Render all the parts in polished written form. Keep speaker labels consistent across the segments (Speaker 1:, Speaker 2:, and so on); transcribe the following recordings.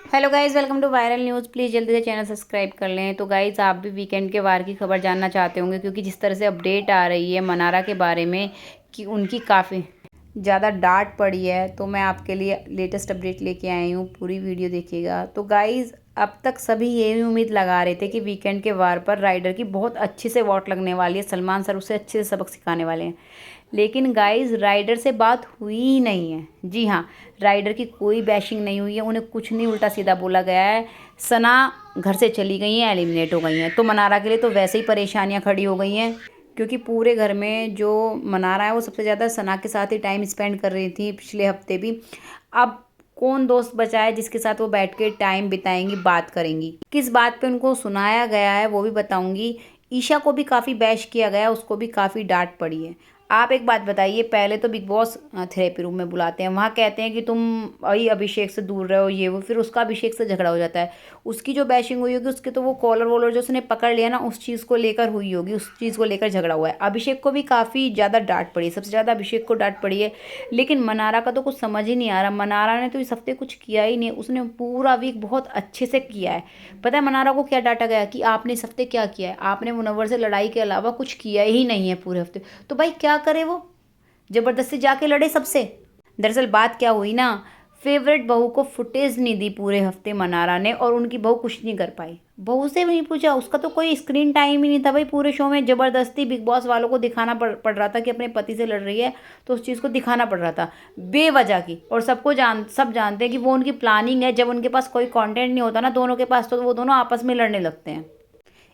Speaker 1: Hello guys, welcome to viral news. Please जल्दी से channel subscribe कर लें। तो गाइज़, आप भी वीकेंड के वार की खबर जानना चाहते होंगे, क्योंकि जिस तरह से अपडेट आ रही है मनारा के बारे में कि उनकी काफ़ी ज़्यादा डांट पड़ी है, तो मैं आपके लिए लेटेस्ट अपडेट लेके आई हूँ। पूरी वीडियो देखिएगा। तो गाइज़, अब तक सभी यही उम्मीद लगा रहे थे कि वीकेंड के वार पर राइडर की बहुत अच्छे से वोट लगने वाली है, सलमान सर उसे अच्छे से सबक सिखाने वाले हैं। लेकिन गाइस, राइडर से बात हुई ही नहीं है। जी हाँ, राइडर की कोई बैशिंग नहीं हुई है, उन्हें कुछ नहीं उल्टा सीधा बोला गया है। सना घर से चली गई हैं, एलिमिनेट हो गई हैं, तो मनारा के लिए तो वैसे ही परेशानियां खड़ी हो गई हैं, क्योंकि पूरे घर में जो मनारा है वो सबसे ज़्यादा सना के साथ ही टाइम स्पेंड कर रही थी पिछले हफ्ते भी। अब कौन दोस्त बचा है जिसके साथ वो बैठ के टाइम बिताएंगी, बात करेंगी। किस बात पे उनको सुनाया गया है वो भी बताऊंगी। ईशा को भी काफ़ी बैश किया गया, उसको भी काफ़ी डांट पड़ी है। आप एक बात बताइए, पहले तो बिग बॉस थेरेपी रूम में बुलाते हैं, वहाँ कहते हैं कि तुम भाई अभिषेक से दूर रहो, ये वो, फिर उसका अभिषेक से झगड़ा हो जाता है। उसकी जो बैशिंग हुई होगी, उसके तो वो कॉलर वॉलर जो उसने पकड़ लिया ना, उस चीज़ को लेकर हुई होगी, उस चीज़ को लेकर झगड़ा हुआ है। अभिषेक को भी काफ़ी ज़्यादा डांट पड़ी है, सबसे ज़्यादा अभिषेक को डांट पड़ी है। लेकिन मनारा का तो कुछ समझ ही नहीं आ रहा। मनारा ने तो इस हफ्ते कुछ किया ही नहीं, उसने पूरा वीक बहुत अच्छे से किया है। पता है मनारा को क्या डांटा गया कि आपने इस हफ्ते क्या किया है, आपने मुनव्वर से लड़ाई के अलावा कुछ किया ही नहीं है पूरे हफ्ते। तो भाई क्या करे वो, जबरदस्ती जाके लड़े सबसे। दरअसल बात क्या हुई ना, फेवरेट बहू को फुटेज नहीं दी पूरे हफ्ते मनारा ने, और उनकी बहू कुछ नहीं कर पाई। बहू से भी नहीं पूछा, उसका तो कोई स्क्रीन टाइम ही नहीं था भाई पूरे शो में। जबरदस्ती बिग बॉस वालों को दिखाना पड़ रहा था कि अपने पति से लड़ रही है, तो उस चीज़ को दिखाना पड़ रहा था बेवजह की। और सब जानते हैं कि वो उनकी प्लानिंग है। जब उनके पास कोई कंटेंट नहीं होता ना दोनों के पास, तो वो दोनों आपस में लड़ने लगते हैं।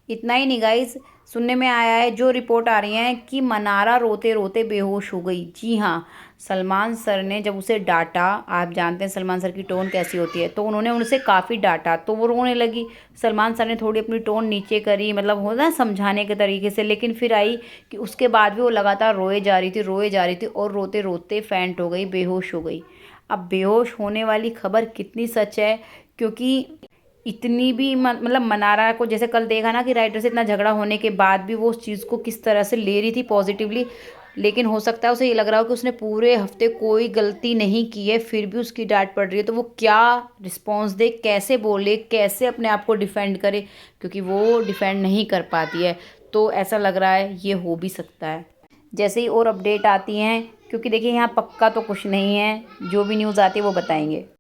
Speaker 1: इतना ही नहीं गाइस, सुनने में आया है, जो रिपोर्ट आ रही है कि मनारा रोते रोते बेहोश हो गई। जी हाँ, सलमान सर ने जब उसे डांटा, आप जानते हैं सलमान सर की टोन कैसी होती है, तो उन्होंने उनसे काफ़ी डांटा तो वो रोने लगी। सलमान सर ने थोड़ी अपनी टोन नीचे करी, मतलब होता है समझाने के तरीके से, लेकिन फिर आई कि उसके बाद भी वो लगातार रोए जा रही थी, रोए जा रही थी, और रोते रोते फेंट हो गई, बेहोश हो गई। अब बेहोश होने वाली खबर कितनी सच है, क्योंकि इतनी भी मतलब मनारा को जैसे कल देखा ना कि राइटर से इतना झगड़ा होने के बाद भी वो उस चीज़ को किस तरह से ले रही थी पॉजिटिवली। लेकिन हो सकता है उसे ये लग रहा हो कि उसने पूरे हफ्ते कोई गलती नहीं की है, फिर भी उसकी डांट पड़ रही है, तो वो क्या रिस्पॉन्स दे, कैसे बोले, कैसे अपने आप को डिफेंड करे, क्योंकि वो डिफेंड नहीं कर पाती है। तो ऐसा लग रहा है ये हो भी सकता है। जैसे ही और अपडेट आती हैं, क्योंकि देखिए यहाँ पक्का तो कुछ नहीं है, जो भी न्यूज़ आती है वो बताएंगे।